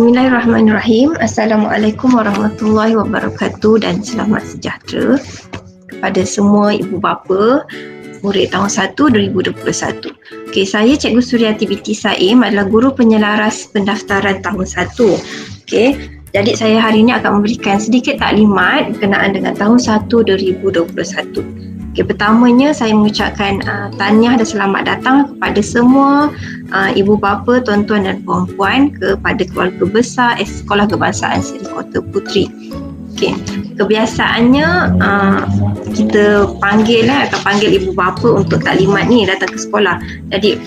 Bismillahirrahmanirrahim. Assalamualaikum warahmatullahi wabarakatuh dan selamat sejahtera kepada semua ibu bapa murid tahun 1 2021. Okey, saya Cikgu Suryati binti Saim adalah guru penyelaras pendaftaran tahun 1. Okey, jadi saya hari ini akan memberikan sedikit taklimat berkenaan dengan tahun 1 2021. Okey, pertamanya saya mengucapkan tahniah dan selamat datang kepada semua ibu bapa, tuan-tuan dan puan-puan kepada keluarga besar Sekolah Kebangsaan Seri Kota Puteri. Okey, kebiasaannya kita akan panggil ibu bapa untuk taklimat ni datang ke sekolah. Jadi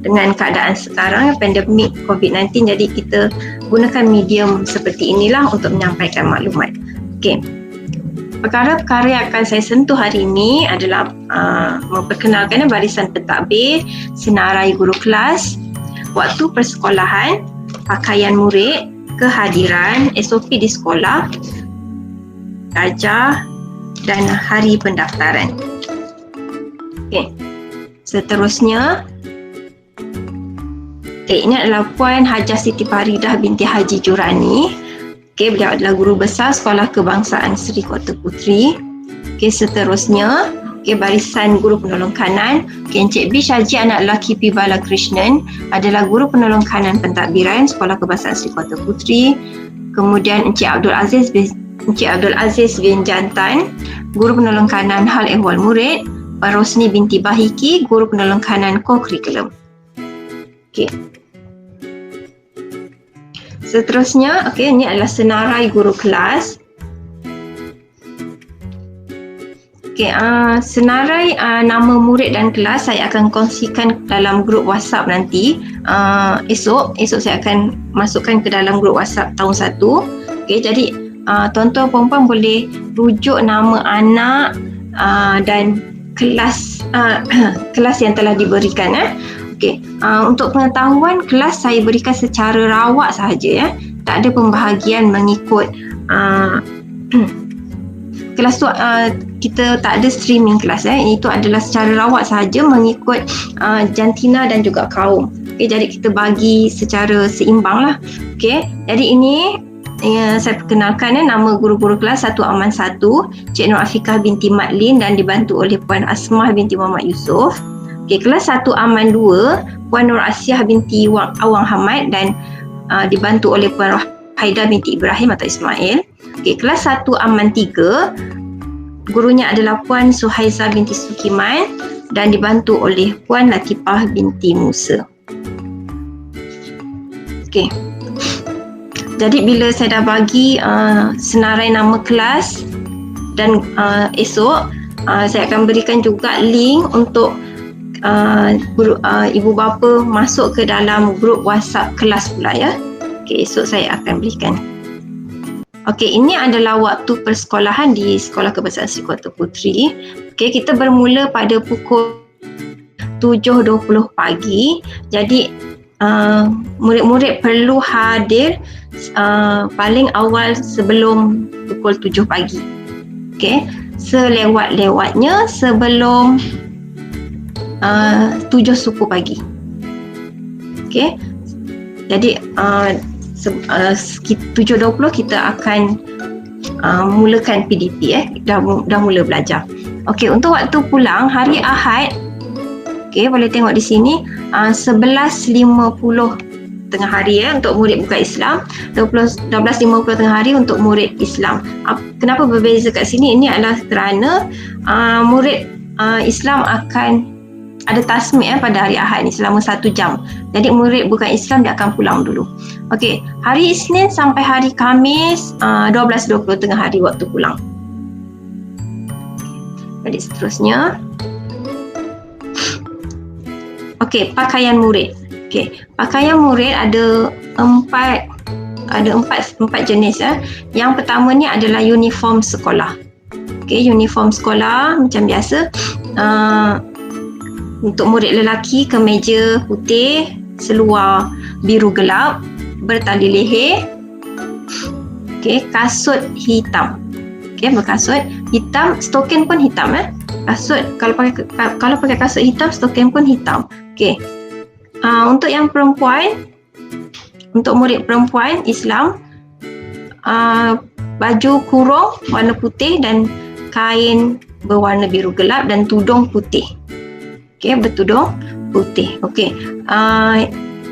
dengan keadaan sekarang pandemik COVID-19, jadi kita gunakan medium seperti inilah untuk menyampaikan maklumat. Okey. Perkara-perkara yang akan saya sentuh hari ini adalah memperkenalkan barisan pentadbir, senarai guru kelas, waktu persekolahan, pakaian murid, kehadiran, SOP di sekolah, darjah dan hari pendaftaran. Okey. Seterusnya, ini adalah Puan Hajah Siti Faridah binti Haji Jurani. Okey, beliau adalah guru besar Sekolah Kebangsaan Seri Kota Puteri. Okey, seterusnya, barisan guru penolong kanan. Encik B Syaji anak lelaki P Balakrishnan adalah guru penolong kanan pentadbiran Sekolah Kebangsaan Seri Kota Puteri. Kemudian Encik Abdul Aziz bin Jantan, guru penolong kanan hal ehwal murid. Puan Rosni binti Bahiki, guru penolong kanan co-curriculum. Okey. Seterusnya, ini adalah senarai guru kelas. Senarai nama murid dan kelas saya akan kongsikan dalam grup WhatsApp nanti. Esok saya akan masukkan ke dalam grup WhatsApp tahun 1. Jadi tuan-tuan puan-puan boleh rujuk nama anak dan kelas kelas yang telah diberikan. Untuk pengetahuan, kelas saya berikan secara rawak sahaja ya. Tak ada pembahagian mengikut kelas tu, kita tak ada streaming kelas ya. Itu adalah secara rawak sahaja mengikut jantina dan juga kaum. Jadi kita bagi secara seimbang lah. Jadi ini saya perkenalkan nama guru-guru kelas 1 Aman 1, Cik Nur Afiqah binti Madlin dan dibantu oleh Puan Asmah binti Muhammad Yusof. Kelas 1 Aman 2, Puan Nur Asyah binti Awang Hamad dan dibantu oleh Puan Haida binti Ibrahim atau Ismail. Kelas 1 Aman 3, gurunya adalah Puan Suhaiza binti Sukiman dan dibantu oleh Puan Latifah binti Musa. Jadi bila saya dah bagi senarai nama kelas dan esok saya akan berikan juga link untuk ibu bapa masuk ke dalam grup WhatsApp kelas pula ya. Esok saya akan berikan. Ini adalah waktu persekolahan di Sekolah Kebangsaan Seri Kota Puteri. Kita bermula pada pukul 7.20 pagi. Jadi murid-murid perlu hadir paling awal sebelum pukul 7 pagi. Selewat-lewatnya sebelum 7 suku pagi. Jadi 7.20 kita akan mulakan PDP dah mula belajar. Untuk waktu pulang hari Ahad, boleh tengok di sini 11.50 tengah hari untuk murid bukan Islam, 12.50 tengah hari untuk murid Islam. Kenapa berbeza kat sini? Ini adalah kerana murid Islam akan ada tasmik pada hari Ahad ni selama 1 jam. Jadi murid bukan Islam dia akan pulang dulu. Hari Isnin sampai hari Khamis 12.20 tengah hari waktu pulang. Jadi seterusnya. Pakaian murid. Pakaian murid ada empat jenis ya. Yang pertama ni adalah uniform sekolah. Uniform sekolah macam biasa. Untuk murid lelaki, kemeja putih, seluar biru gelap, bertali leher, kasut hitam. Berkasut hitam, stokin pun hitam Kasut kalau pakai kasut hitam, stokin pun hitam. Untuk yang perempuan Untuk murid perempuan Islam, baju kurung warna putih dan kain berwarna biru gelap dan tudung putih. Okey, bertudung putih. Okey.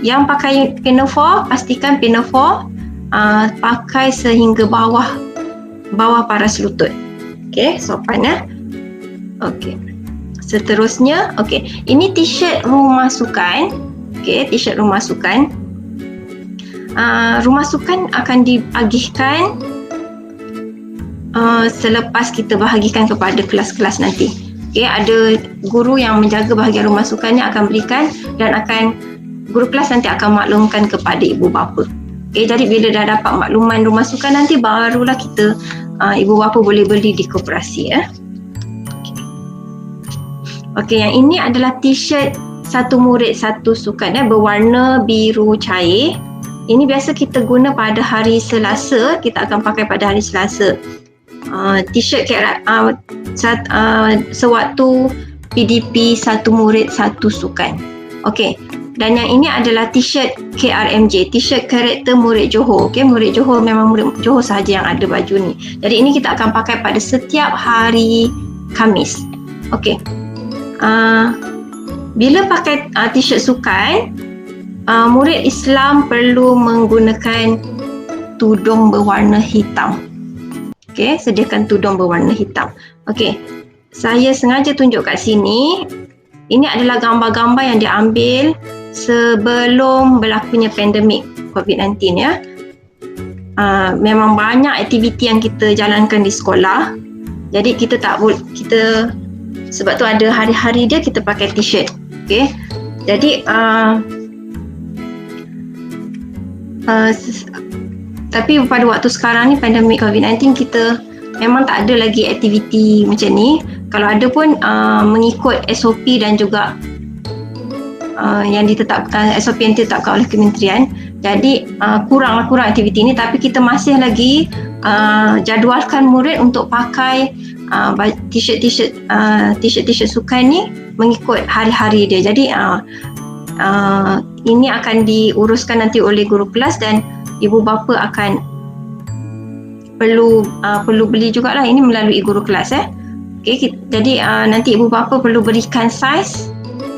Yang pakai pinafore, pastikan pinafore pakai sehingga bawah paras lutut. Okey, sopan ya. Okey. Seterusnya, okey, ini t-shirt rumah sukan. Okey, t-shirt rumah sukan. Rumah sukan akan diagihkan selepas kita bahagikan kepada kelas-kelas nanti. Okey, ada guru yang menjaga bahagian rumah sukannya akan berikan dan guru kelas nanti akan maklumkan kepada ibu bapa. Okey, jadi bila dah dapat makluman rumah sukan nanti barulah kita ibu bapa boleh beli di koperasi ya. Okey, yang ini adalah t-shirt satu murid satu sukan berwarna biru cair. Ini biasa kita guna pada hari Selasa, kita akan pakai pada hari Selasa. T-shirt sewaktu PDP satu murid satu sukan. Okey. Dan yang ini adalah t-shirt KRMJ, t-shirt karakter murid Johor. Okey, murid Johor memang murid Johor sahaja yang ada baju ni. Jadi ini kita akan pakai pada setiap hari Khamis. Okey. Bila pakai t-shirt sukan, murid Islam perlu menggunakan tudung berwarna hitam. Okey, sediakan tudung berwarna hitam. Okey, saya sengaja tunjuk kat sini. Ini adalah gambar-gambar yang diambil sebelum berlakunya pandemik COVID-19 ya. Memang banyak aktiviti yang kita jalankan di sekolah. Jadi kita tak boleh, sebab tu ada hari-hari dia kita pakai t-shirt. Okey. Jadi tapi pada waktu sekarang ni pandemik COVID-19 kita memang tak ada lagi aktiviti macam ni. Kalau ada pun mengikut SOP dan juga yang ditetapkan, SOP yang ditetapkan oleh kementerian. Jadi kurang aktiviti ni, tapi kita masih lagi jadualkan murid untuk pakai t-shirt sukan ni mengikut hari-hari dia. Jadi ini akan diuruskan nanti oleh guru kelas dan ibu bapa akan perlu beli jugalah ini melalui guru kelas Okey, jadi nanti ibu bapa perlu berikan saiz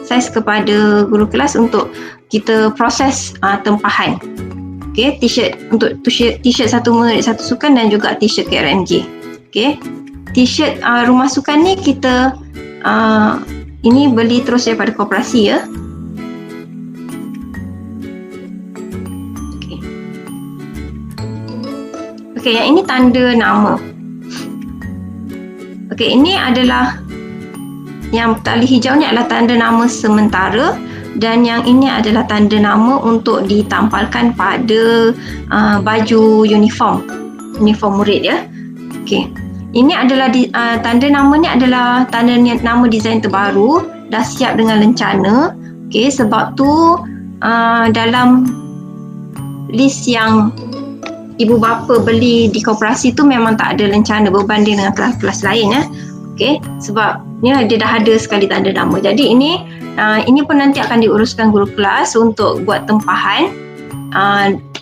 kepada guru kelas untuk kita proses tempahan. Okey, t-shirt untuk t-shirt satu murid satu sukan dan juga t-shirt KRMJ. Okey. T-shirt rumah sukan ni kita ini beli terus daripada koperasi ya. Okey, yang ini tanda nama. Okey, ini adalah yang tali hijau ni adalah tanda nama sementara dan yang ini adalah tanda nama untuk ditampalkan pada baju uniform murid ya. Okey. Ini adalah tanda nama ni adalah tanda nama desain terbaru, dah siap dengan lencana. Okey, sebab tu dalam list yang ibu bapa beli di koperasi tu memang tak ada lencana berbanding dengan kelas-kelas lain ya. Okey, sebab dia dah ada sekali tanda nama. Jadi ini pun nanti akan diuruskan guru kelas untuk buat tempahan.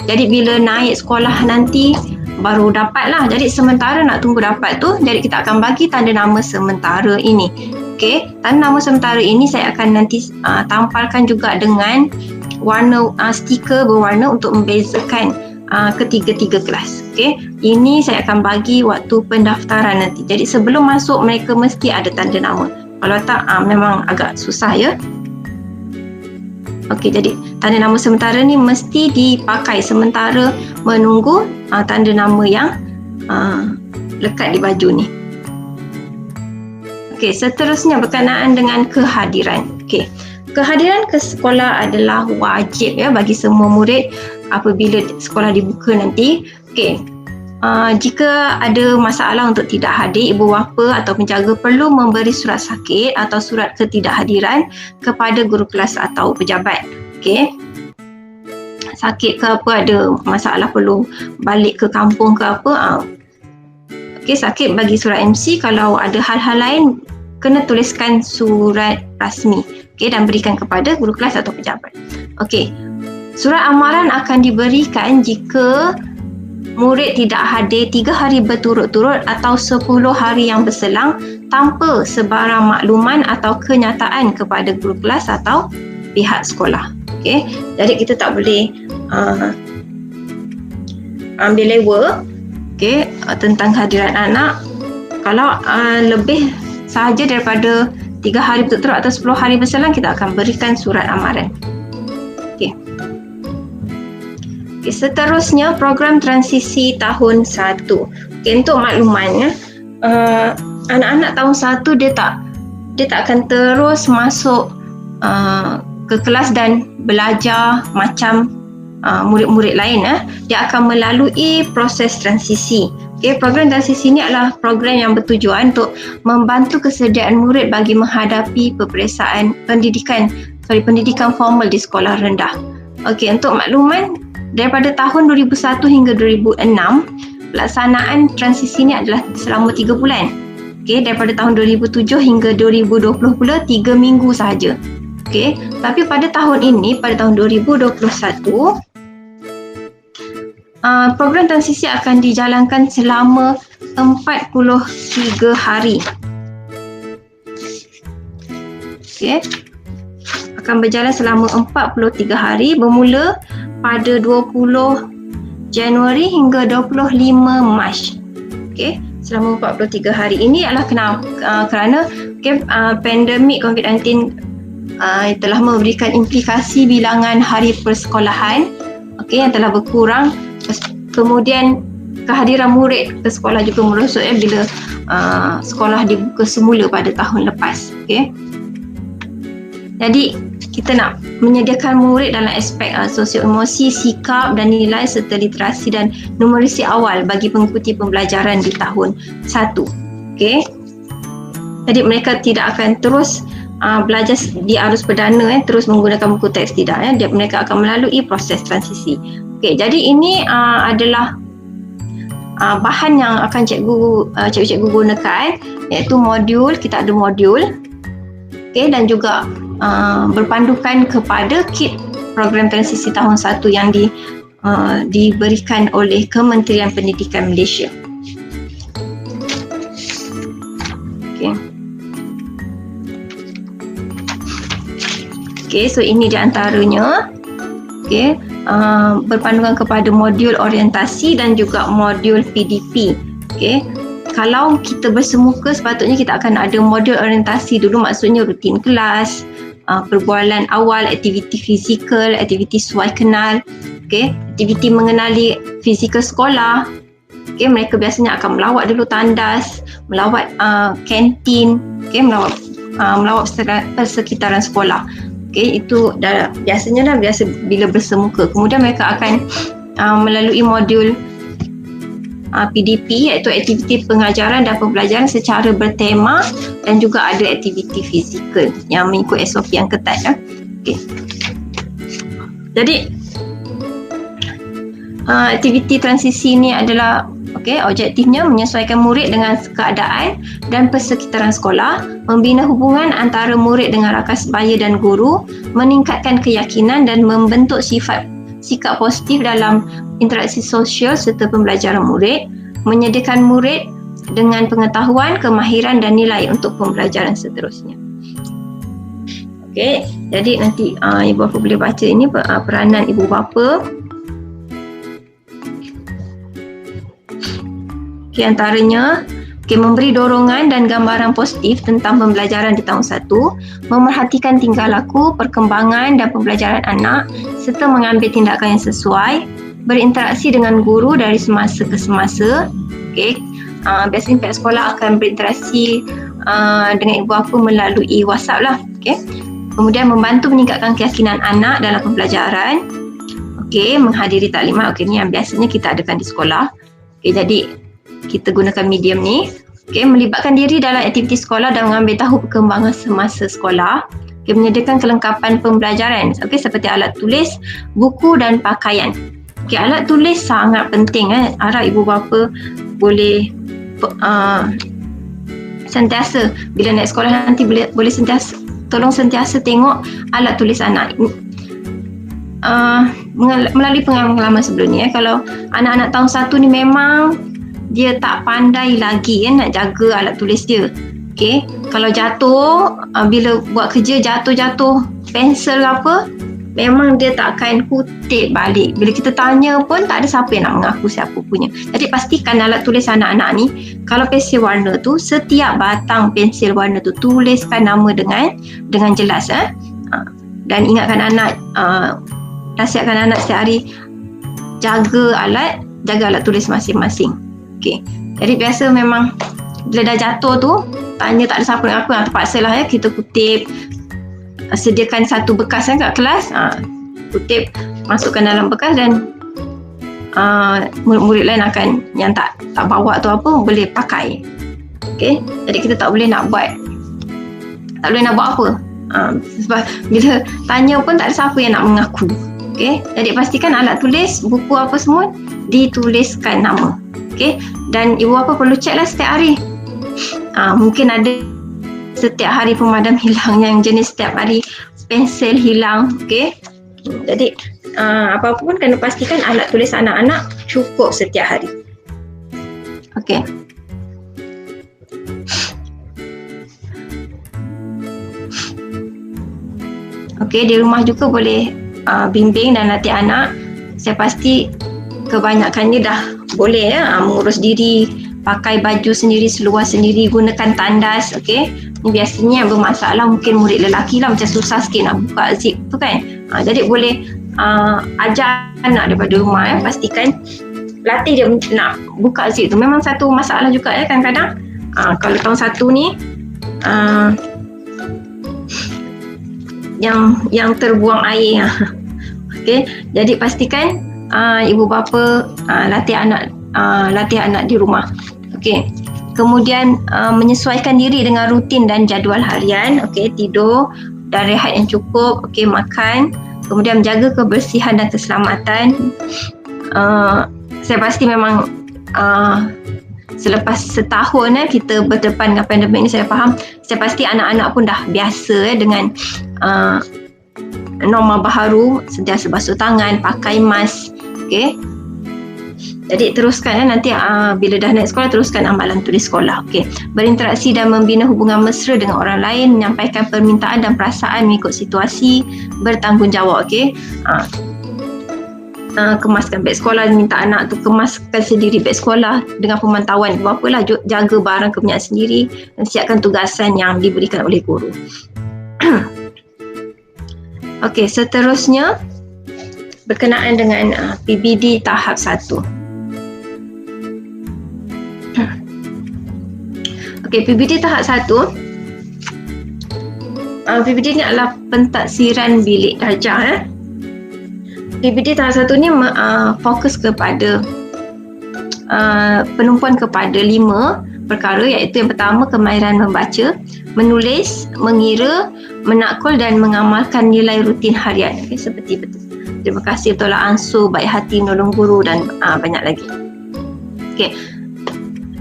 Jadi bila naik sekolah nanti baru dapat lah. Jadi sementara nak tunggu dapat tu, jadi kita akan bagi tanda nama sementara ini. Okey, tanda nama sementara ini saya akan nanti tampalkan juga dengan warna stiker berwarna untuk membezakan ketiga-tiga kelas. Okey, ini saya akan bagi waktu pendaftaran nanti. Jadi sebelum masuk mereka mesti ada tanda nama. Kalau tak memang agak susah ya. Okey, jadi tanda nama sementara ni mesti dipakai sementara menunggu tanda nama yang lekat di baju ni. Okey, seterusnya berkenaan dengan kehadiran. Okey, kehadiran ke sekolah adalah wajib ya bagi semua murid apabila sekolah dibuka nanti. Okey, jika ada masalah untuk tidak hadir, ibu bapa atau penjaga perlu memberi surat sakit atau surat ketidakhadiran kepada guru kelas atau pejabat. Okey, sakit ke apa, ada masalah perlu balik ke kampung ke apa, okey, sakit bagi surat MC. Kalau ada hal-hal lain kena tuliskan surat rasmi, okey, dan berikan kepada guru kelas atau pejabat. Okey, Surat amaran akan diberikan jika murid tidak hadir 3 hari berturut-turut atau 10 hari yang berselang tanpa sebarang makluman atau kenyataan kepada guru kelas atau pihak sekolah. Okey, jadi kita tak boleh ambil lewa tentang kehadiran anak kalau lebih sahaja daripada 3 hari berturut-turut atau 10 hari berselang, kita akan berikan surat amaran. Okey. Seterusnya, program transisi tahun 1. Untuk maklumannya, anak-anak tahun 1 dia tak akan terus masuk ke kelas dan belajar macam murid-murid lain. Dia akan melalui proses transisi. Program transisi ini adalah program yang bertujuan untuk membantu kesediaan murid bagi menghadapi peperiksaan pendidikan formal di sekolah rendah. Untuk makluman, daripada tahun 2001 hingga 2006, pelaksanaan transisi ini adalah selama 3 bulan. Daripada tahun 2007 hingga 2020 pula 3 minggu sahaja. Tapi pada tahun ini, pada tahun 2021, program transisi akan dijalankan selama 43 hari. Akan berjalan selama 43 hari bermula pada 20 Januari hingga 25 Mac. Selama 43 hari ini adalah kerana pandemik COVID-19 telah memberikan implikasi bilangan hari persekolahan yang telah berkurang. Kemudian kehadiran murid ke sekolah juga merosot bila sekolah dibuka semula pada tahun lepas. Jadi kita nak menyediakan murid dalam aspek sosio-emosi, sikap dan nilai serta literasi dan numerisi awal bagi pengikuti pembelajaran di tahun 1. Jadi mereka tidak akan terus belajar di arus perdana terus menggunakan buku teks, tidak. Mereka akan melalui proses transisi. Jadi ini adalah bahan yang akan cikgu-cikgu gunakan, iaitu modul. Kita ada modul, dan juga berpandukan kepada kit program transisi tahun 1 yang diberikan oleh Kementerian Pendidikan Malaysia. So ini di antaranya. Berpandukan kepada modul orientasi dan juga modul PDP. Kalau kita bersemuka, sepatutnya kita akan ada modul orientasi dulu, maksudnya rutin kelas, perbualan awal, aktiviti fizikal, aktiviti suai kenal, aktiviti mengenali fizikal sekolah. Mereka biasanya akan melawat dulu tandas, melawat kantin, melawat persekitaran sekolah. Itu biasanya biasa bila bersemuka. Kemudian mereka akan melalui modul PDP, iaitu aktiviti pengajaran dan pembelajaran secara bertema, dan juga ada aktiviti fizikal yang mengikut SOP yang ketat. Jadi aktiviti transisi ini adalah objektifnya menyesuaikan murid dengan keadaan dan persekitaran sekolah, membina hubungan antara murid dengan rakan sebaya dan guru, meningkatkan keyakinan dan membentuk sikap positif dalam interaksi sosial serta pembelajaran murid, menyediakan murid dengan pengetahuan, kemahiran dan nilai untuk pembelajaran seterusnya. Jadi nanti ibu bapa boleh baca ini peranan ibu bapa. Antaranya memberi dorongan dan gambaran positif tentang pembelajaran di tahun 1, memerhatikan tingkah laku, perkembangan dan pembelajaran anak serta mengambil tindakan yang sesuai, berinteraksi dengan guru dari semasa ke semasa. Biasanya pihak sekolah akan berinteraksi dengan ibu bapa melalui WhatsApp lah. Kemudian membantu meningkatkan keyakinan anak dalam pembelajaran. Menghadiri taklimat. Ni yang biasanya kita adakan di sekolah. Jadi kita gunakan medium ni. Melibatkan diri dalam aktiviti sekolah dan mengambil tahu perkembangan semasa sekolah. Menyediakan kelengkapan pembelajaran seperti alat tulis, buku dan pakaian. Alat tulis sangat penting. Harap ibu bapa boleh sentiasa bila naik sekolah nanti boleh sentiasa tolong sentiasa tengok alat tulis anak. melalui pengalaman sebelum ni, kalau anak-anak tahun 1 ni memang dia tak pandai lagi nak jaga alat tulis dia. Okay, kalau jatuh, bila buat kerja jatuh pensel ke apa, memang dia tak akan kutip balik. Bila kita tanya pun tak ada siapa yang nak mengaku siapa punya. Jadi pastikan alat tulis anak-anak ni, kalau pensel warna tu, setiap batang pensel warna tu tuliskan nama dengan jelas. Dan ingatkan anak, nasihatkan anak setiap hari jaga alat tulis masing-masing. Okay. Jadi biasa memang bila dah jatuh tu, tanya tak ada siapa nak apa, terpaksalah kita kutip, sediakan satu bekas kat kelas, kutip, masukkan dalam bekas, dan murid-murid lain akan yang tak bawa tu apa boleh pakai. Okay. Jadi kita tak boleh nak buat apa. Sebab bila tanya pun tak ada siapa yang nak mengaku. Okay. Jadi pastikan alat tulis, buku apa semua dituliskan nama. Okay. Dan ibu bapa perlu check lah setiap hari. Mungkin ada setiap hari pemadam hilang yang jenis setiap hari pensel hilang. Okay. Jadi apa pun kena pastikan alat tulis anak-anak cukup setiap hari. Okay. Okay, di rumah juga boleh bimbing dan latih anak. Saya pasti kebanyakannya dah boleh mengurus diri, pakai baju sendiri, seluar sendiri, gunakan tandas. Okay, ni biasanya yang bermasalah mungkin murid lelaki lah, macam susah sikit nak buka zip tu kan. Jadi boleh ajar anak daripada rumah. Pastikan latih dia nak buka zip tu. Memang satu masalah juga kadang-kadang kalau tahun 1 ni yang terbuang air. Okay, jadi pastikan ibu bapa latih anak di rumah. Okay. Kemudian menyesuaikan diri dengan rutin dan jadual harian. Okay, tidur dan rehat yang cukup. Okay, makan. Kemudian menjaga kebersihan dan keselamatan. Saya pasti memang selepas setahun kita berdepan dengan pandemik ni, saya faham, saya pasti anak-anak pun dah biasa dengan norma baharu, sentiasa basuh tangan, pakai mask. Okay. Jadi teruskan nanti bila dah naik sekolah, teruskan amalan tulis sekolah. Okay. Berinteraksi dan membina hubungan mesra dengan orang lain, menyampaikan permintaan dan perasaan mengikut situasi, bertanggungjawab. Okay. Kemaskan beg sekolah, minta anak tu kemaskan sendiri beg sekolah dengan pemantauan ibu lah, jaga barang kepunyaan sendiri dan siapkan tugasan yang diberikan oleh guru. Okey, seterusnya berkenaan dengan PBD tahap 1. Okey, PBD tahap 1. PBD ni adalah pentaksiran bilik darjah. PBD tahap 1 ni fokus kepada penumpuan kepada 5 perkara, iaitu yang pertama kemahiran membaca, menulis, mengira, menakul dan mengamalkan nilai rutin harian. Okay, seperti betul. Terima kasih tolak ansur, baik hati, menolong guru dan banyak lagi. Okay.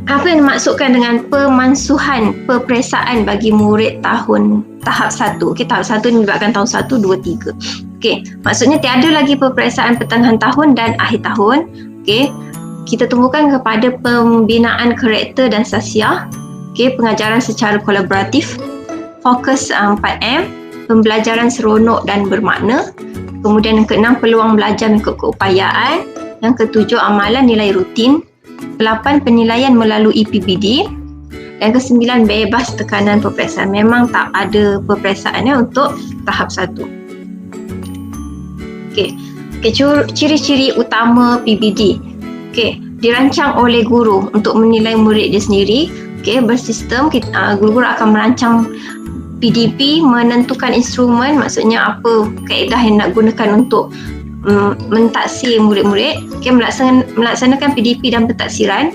Apa yang dimaksudkan dengan pemansuhan peperiksaan bagi murid tahap 1? Okay, tahap 1 ni melibatkan tahun 1, 2, 3. Okay, maksudnya tiada lagi peperiksaan pertengahan tahun dan akhir tahun. Okay, kita tumbuhkan kepada pembinaan karakter dan sasiah. Okay, pengajaran secara kolaboratif. Fokus 4M, pembelajaran seronok dan bermakna. Kemudian yang ke-6, peluang belajar mengikut keupayaan. Yang ke-7, amalan nilai rutin. 8, penilaian melalui PBD. Dan ke-9, bebas tekanan peperiksaan. Memang tak ada peperiksaannya untuk tahap 1. Okey, ciri-ciri utama PBD. Okey, dirancang oleh guru untuk menilai murid dia sendiri. Okey, bersistem, guru-guru akan merancang PDP, menentukan instrumen, maksudnya apa kaedah yang nak gunakan untuk mentaksir murid-murid. Okey, melaksanakan PDP dan pentaksiran,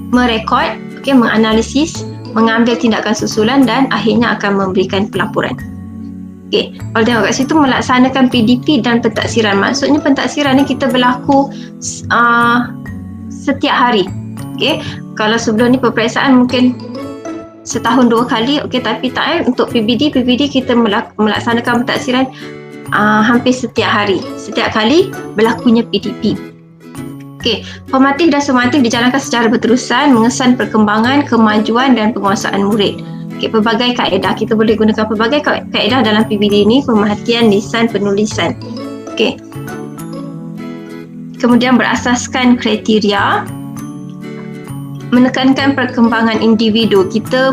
merekod, okey, menganalisis, mengambil tindakan susulan dan akhirnya akan memberikan pelaporan. Okey, kalau tengok kat situ melaksanakan PDP dan pentaksiran, maksudnya pentaksiran ni kita berlaku setiap hari. Okey, kalau sebelum ni peperiksaan mungkin setahun 2 kali, okey, tapi tak untuk PBD kita melaksanakan pentaksiran hampir setiap hari, setiap kali berlakunya PDP. Okey, formatif dan sumatif dijalankan secara berterusan mengesan perkembangan, kemajuan dan penguasaan murid. Okey, pelbagai kaedah, kita boleh gunakan pelbagai kaedah dalam PBD ini, pemerhatian, lisan, penulisan. Okey. Kemudian berasaskan kriteria, menekankan perkembangan individu. Kita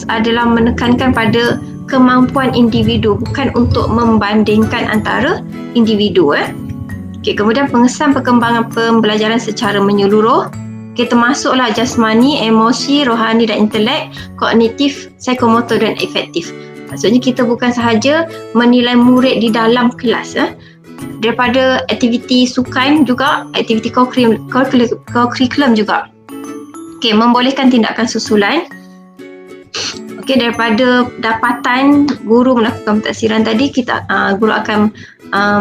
adalah menekankan pada kemampuan individu, bukan untuk membandingkan antara individu. Okey, kemudian pengesan perkembangan pembelajaran secara menyeluruh. Okey, termasuklah jasmani, emosi, rohani dan intelek, kognitif, psikomotor dan efektif. Maksudnya kita bukan sahaja menilai murid di dalam kelas, daripada aktiviti sukan juga, aktiviti co-curriculum juga. Okey, membolehkan tindakan susulan. Okey, daripada dapatan guru melakukan pentadsiran tadi, guru akan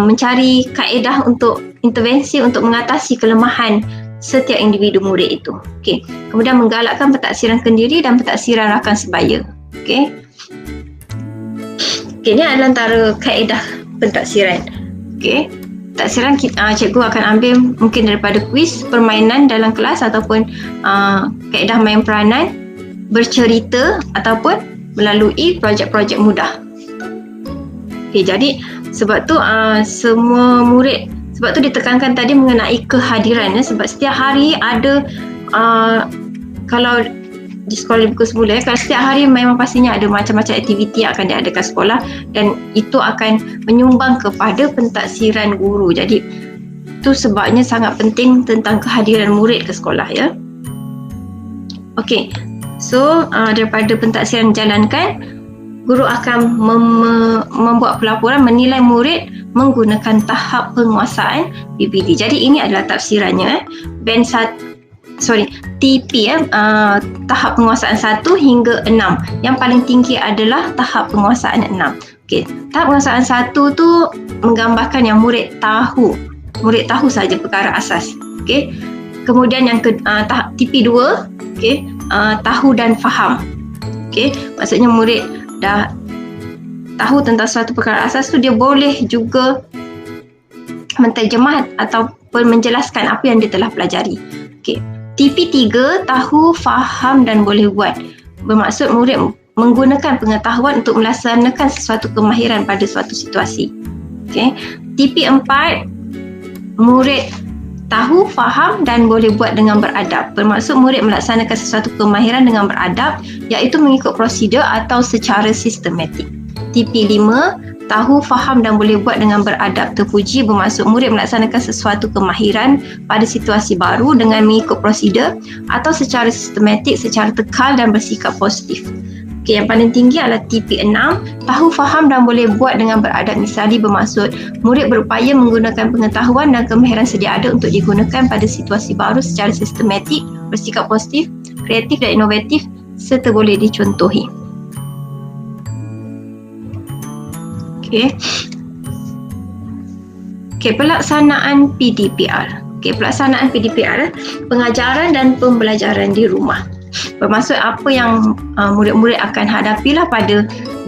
mencari kaedah untuk intervensi untuk mengatasi kelemahan setiap individu murid itu. Okey, kemudian menggalakkan pentadsiran kendiri dan pentadsiran rakan sebaya. Okey. Okey, ini adalah antara kaedah pentadsiran. Okey. Pentadsiran cikgu akan ambil mungkin daripada kuis, permainan dalam kelas ataupun kaedah main peranan, bercerita ataupun melalui projek-projek mudah. Okey, jadi sebab tu semua murid, sebab tu ditekankan tadi mengenai kehadiran, sebab setiap hari ada kalau di sekolah buku semula, kalau setiap hari memang pastinya ada macam-macam aktiviti yang akan diadakan sekolah dan itu akan menyumbang kepada pentadsiran guru. Jadi itu sebabnya sangat penting tentang kehadiran murid ke sekolah, ya. Okey. So, daripada pentadsiran dijalankan, guru akan membuat pelaporan menilai murid menggunakan tahap penguasaan PBD. Jadi ini adalah tafsirannya. TP, tahap penguasaan 1 hingga 6. Yang paling tinggi adalah tahap penguasaan 6. Okey, tahap penguasaan 1 tu menggambarkan yang murid tahu saja perkara asas. Okey. Kemudian yang tahap TP 2, okey, tahu dan faham. Okey, maksudnya murid dah tahu tentang suatu perkara asas tu, dia boleh juga menterjemah ataupun menjelaskan apa yang dia telah pelajari. Okey. TP3, tahu, faham dan boleh buat. Bermaksud murid menggunakan pengetahuan untuk melaksanakan sesuatu kemahiran pada suatu situasi. Okey. TP4, murid tahu, faham dan boleh buat dengan beradab. Bermaksud murid melaksanakan sesuatu kemahiran dengan beradab, iaitu mengikut prosedur atau secara sistematik. TP5, tahu, faham dan boleh buat dengan beradab terpuji. Bermaksud murid melaksanakan sesuatu kemahiran pada situasi baru dengan mengikut prosedur atau secara sistematik, secara tekal dan bersikap positif. Okey, yang paling tinggi adalah TP6, tahu, faham dan boleh buat dengan beradab misali. Bermaksud murid berupaya menggunakan pengetahuan dan kemahiran sedia ada untuk digunakan pada situasi baru secara sistematik, bersikap positif, kreatif dan inovatif serta boleh dicontohi. Okey. Okey, pelaksanaan PDPR. Okey, pelaksanaan PDPR, pengajaran dan pembelajaran di rumah. Bermaksud apa yang murid-murid akan hadapilah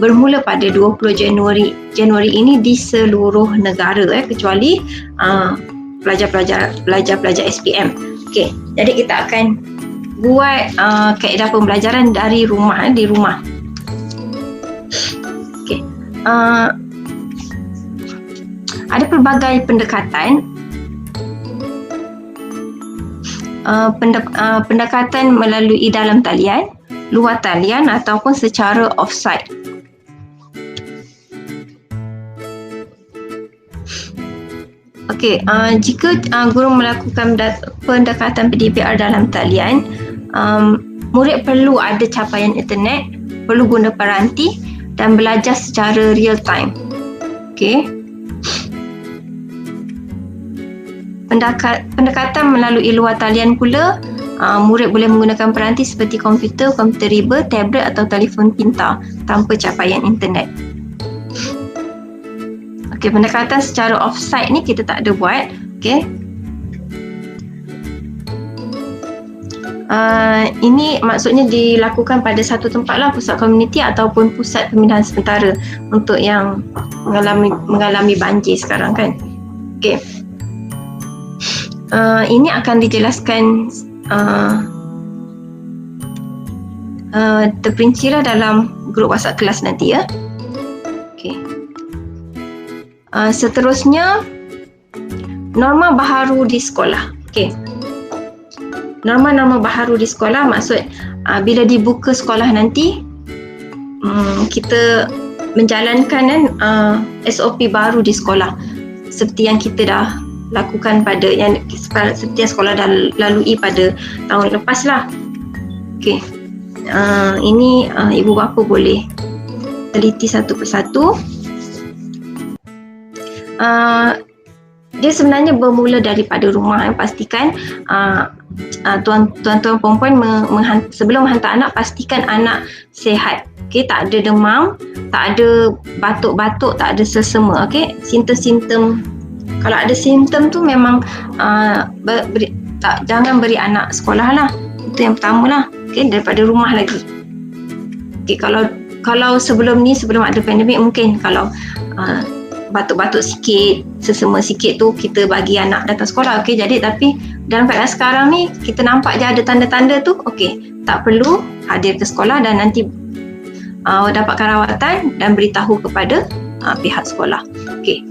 bermula pada 20 Januari ini di seluruh negara, kecuali pelajar-pelajar SPM. Okey, jadi kita akan buat kaedah pembelajaran dari rumah, di rumah. Okey. Ada pelbagai pendekatan. Pendekatan melalui dalam talian, luar talian ataupun secara offsite. Okey, jika guru melakukan pendekatan PDPR dalam talian, murid perlu ada capaian internet, perlu guna peranti dan belajar secara real time. Okey. Pendekatan melalui luar talian pula, murid boleh menggunakan peranti seperti komputer riba, tablet atau telefon pintar tanpa capaian internet. Okey, pendekatan secara offsite ni kita tak ada buat. Okey. Ini maksudnya dilakukan pada satu tempat lah, pusat komuniti ataupun pusat pemindahan sementara untuk yang mengalami banjir sekarang kan. Okey. Ini akan dijelaskan terperinci lah dalam grup WhatsApp kelas nanti ya. Okey. Seterusnya, norma baharu di sekolah. Okey. Norma-norma baharu di sekolah maksud bila dibuka sekolah nanti kita menjalankan SOP baru di sekolah seperti yang kita dah lakukan seperti yang sekolah dah lalui pada tahun lepas lah. Okey. Ini ibu bapa boleh teliti satu persatu. Dia sebenarnya bermula daripada rumah. Pastikan tuan-tuan puan-puan sebelum menghantar anak, pastikan anak sihat. Okey, tak ada demam, tak ada batuk-batuk, tak ada selsema. Okey, simptom-simptom, kalau ada simptom tu memang jangan beri anak sekolah lah. Itu yang pertama lah. Okey, daripada rumah lagi. Okey, kalau sebelum ada pandemik, mungkin kalau batuk-batuk sikit, sesama sikit tu kita bagi anak datang sekolah. Okey, jadi tapi dalam keadaan sekarang ni kita nampak je ada tanda-tanda tu, okey, tak perlu hadir ke sekolah dan nanti dapatkan rawatan dan beritahu kepada pihak sekolah. Okey.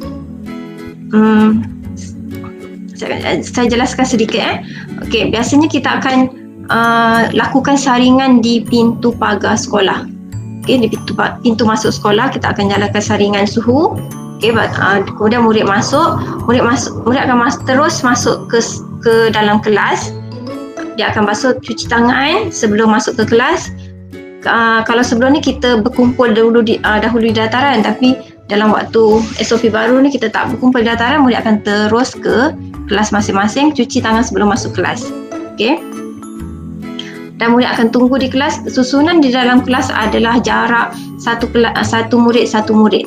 Saya jelaskan sedikit. Okey, biasanya kita akan lakukan saringan di pintu pagar sekolah. Okey, di pintu masuk sekolah kita akan jalankan saringan suhu. Okay, kemudian murid akan terus masuk ke dalam kelas. Dia akan basuh, cuci tangan sebelum masuk ke kelas. Kalau sebelum ni kita berkumpul dahulu di dataran, tapi dalam waktu SOP baru ni kita tak berkumpul di dataran, murid akan terus ke kelas masing-masing, cuci tangan sebelum masuk kelas. Okey. Dan murid akan tunggu di kelas. Susunan di dalam kelas adalah jarak satu murid,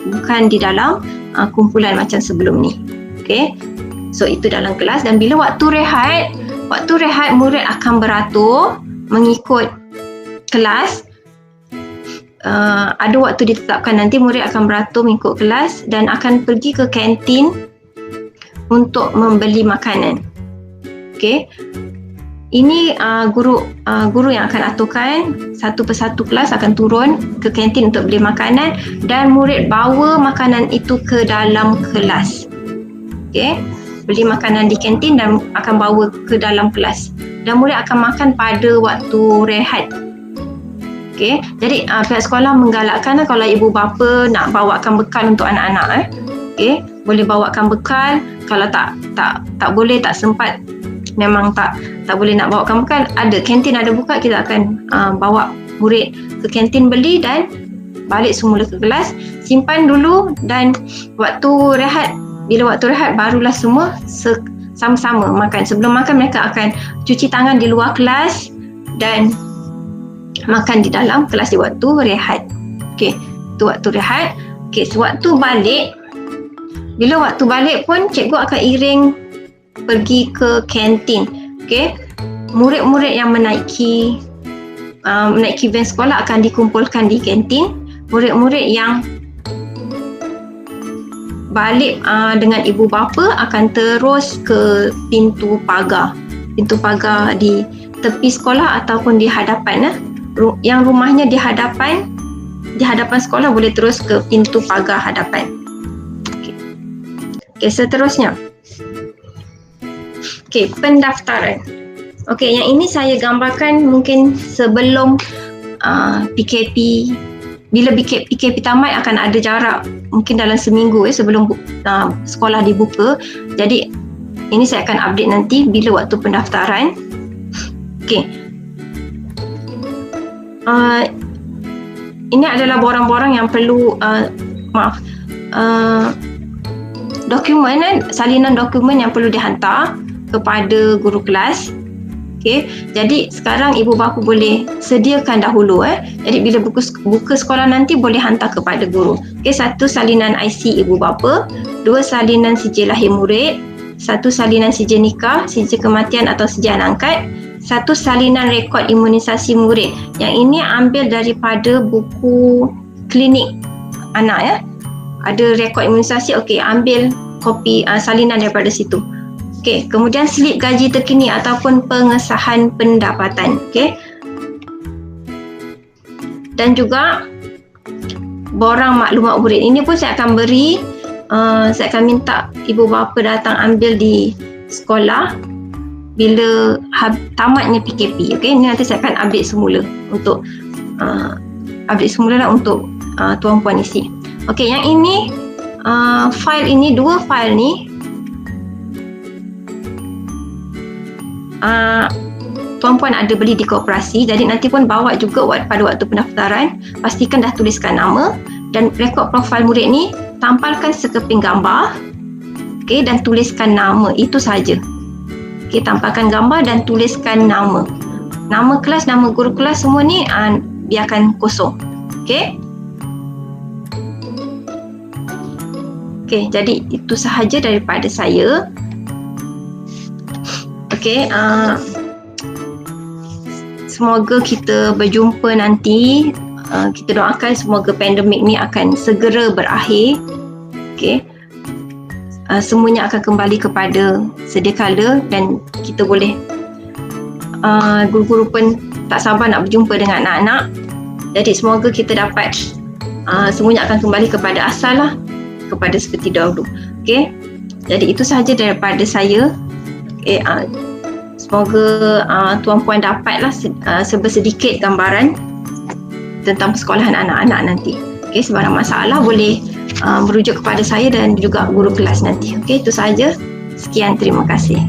bukan di dalam kumpulan macam sebelum ni. Okey. So itu dalam kelas, dan bila waktu rehat murid akan beratur mengikut kelas. Ada waktu ditetapkan, nanti murid akan beratur mengikut kelas dan akan pergi ke kantin untuk membeli makanan. Okey. Ini guru yang akan aturkan, satu persatu kelas akan turun ke kantin untuk beli makanan dan murid bawa makanan itu ke dalam kelas. Okey, beli makanan di kantin dan akan bawa ke dalam kelas. Dan murid akan makan pada waktu rehat. Okey, jadi pihak sekolah menggalakkan kalau ibu bapa nak bawakan bekal untuk anak-anak. Okey, boleh bawakan bekal. Kalau tak boleh, tak sempat, memang tak boleh nak bawakan bekal, ada kantin ada buka, kita akan bawa murid ke kantin beli dan balik semula ke kelas, simpan dulu, dan bila waktu rehat barulah semua sama-sama makan. Sebelum makan mereka akan cuci tangan di luar kelas dan makan di dalam kelas di waktu rehat. Okey, itu waktu rehat. Okey, sewaktu balik, bila waktu balik pun cikgu akan iring pergi ke kantin. Okey, murid-murid yang menaiki van sekolah akan dikumpulkan di kantin. Murid-murid yang balik dengan ibu bapa akan terus ke pintu pagar di tepi sekolah ataupun di hadapan. Yang rumahnya di hadapan sekolah boleh terus ke pintu pagar hadapan. Okey, seterusnya. Okey, pendaftaran. Okey, yang ini saya gambarkan mungkin sebelum PKP. Bila PKP tamat akan ada jarak mungkin dalam seminggu sebelum sekolah dibuka. Jadi ini saya akan update nanti bila waktu pendaftaran. Okey. Ini adalah borang-borang yang perlu dokumen, salinan dokumen yang perlu dihantar kepada guru kelas. Okey, jadi sekarang ibu bapa boleh sediakan dahulu. Jadi bila buka sekolah nanti boleh hantar kepada guru. Okey, 1 salinan IC ibu bapa, 2 salinan sijil lahir murid, 1 salinan sijil nikah, sijil kematian atau sijil anak angkat, satu salinan rekod imunisasi murid. Yang ini ambil daripada buku klinik anak ya. Ada rekod imunisasi, okey, ambil kopi salinan daripada situ. Okey, kemudian slip gaji terkini ataupun pengesahan pendapatan, okey. Dan juga borang maklumat murid. Ini pun saya akan beri, saya akan minta ibu bapa datang ambil di sekolah bila tamatnya PKP, okey. Ini nanti saya akan update semula untuk update semula lah untuk tuan-puan isi. Okey, yang ini file ini, dua file ni tuan-puan ada beli di koperasi, jadi nanti pun bawa juga pada waktu pendaftaran, pastikan dah tuliskan nama dan rekod profil murid ni tampalkan sekeping gambar, okey, dan tuliskan nama, itu saja. Okey, tampalkan gambar dan tuliskan nama. Nama kelas, nama guru kelas semua ni biarkan kosong. Okey. Okey, jadi itu sahaja daripada saya. Okey, semoga kita berjumpa nanti. Kita doakan semoga pandemik ni akan segera berakhir. Okey. Semuanya akan kembali kepada sedia kala dan kita boleh guru-guru pun tak sabar nak berjumpa dengan anak-anak. Jadi semoga kita dapat semuanya akan kembali kepada asal lah, kepada seperti dahulu. Okey. Jadi itu sahaja daripada saya. Okay, semoga tuan-puan dapatlah sedikit gambaran tentang persekolahan anak-anak nanti. Okey, sebarang masalah boleh merujuk kepada saya dan juga guru kelas nanti. Okey, itu sahaja. Sekian, terima kasih.